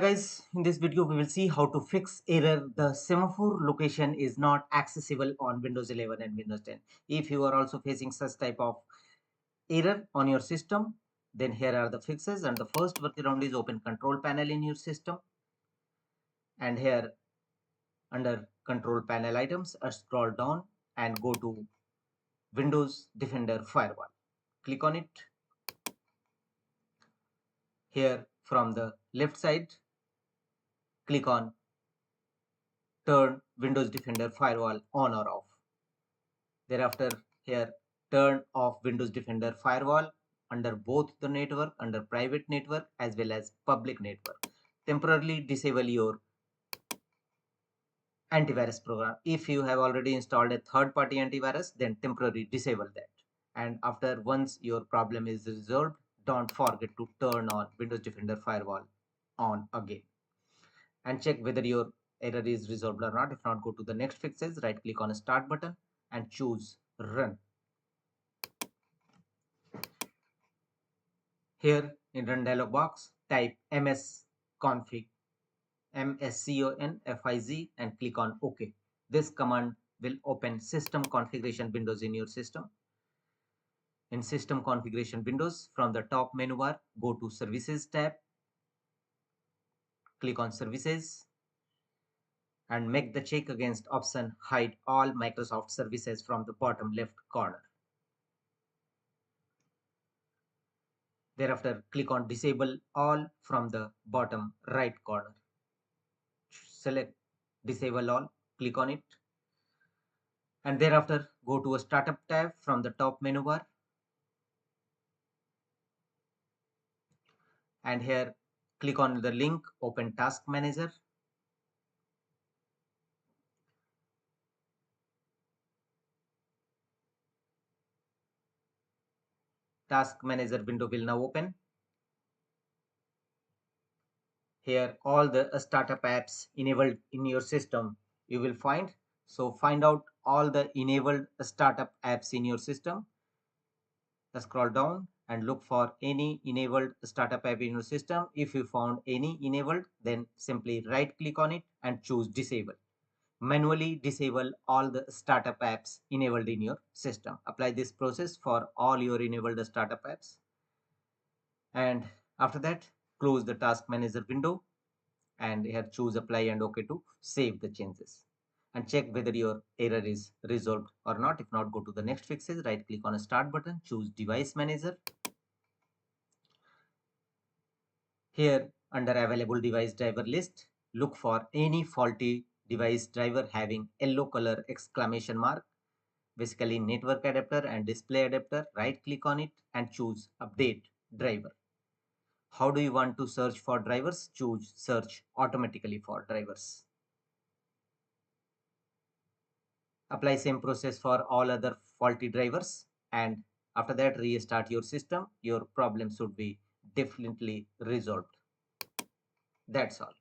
Guys, in this video we will see how to fix error the semaphore location is not accessible on Windows 11 and Windows 10. If you are also facing such type of error on your system, then here are the fixes. And the first workaround is open control panel in your system, and here under control panel items scroll down and go to Windows Defender Firewall. Click on it. Here from the left side, click on turn Windows Defender Firewall on or off. Thereafter, here turn off Windows Defender Firewall under both the network, under private network as well as public network. Temporarily disable your antivirus program. If you have already installed a third-party antivirus, then temporarily disable that. And after once your problem is resolved, don't forget to turn on Windows Defender Firewall on again. And check whether your error is resolved or not. If not, go to the next fixes, right click on a start button and choose run. Here in run dialog box, type msconfig msconfiz and click on OK. This command will open system configuration windows in your system. In system configuration windows, from the top menu bar, go to services tab, click on services and make the check against option hide all Microsoft services from the bottom left corner. Thereafter, click on disable all from the bottom right corner. Select disable all, click on it, and thereafter go to a startup tab from the top menu bar, and here click on the link open task manager. Task manager window will now open. Here all the startup apps enabled in your system you will find. So find out all the enabled startup apps in your system. Scroll down and look for any enabled startup app in your system. If you found any enabled, then simply right click on it and choose disable. Manually disable all the startup apps enabled in your system. Apply this process for all your enabled startup apps. And after that, close the task manager window and here choose apply and OK to save the changes. And check whether your error is resolved or not. If not, go to the next fixes, right click on a start button, choose device manager. Here under available device driver list, look for any faulty device driver having yellow color exclamation mark, basically network adapter and display adapter. Right click on it and choose update driver. How do you want to search for drivers? Choose search automatically for drivers. Apply same process for all other faulty drivers, and after that restart your system. Your problem should be definitely resolved. That's all.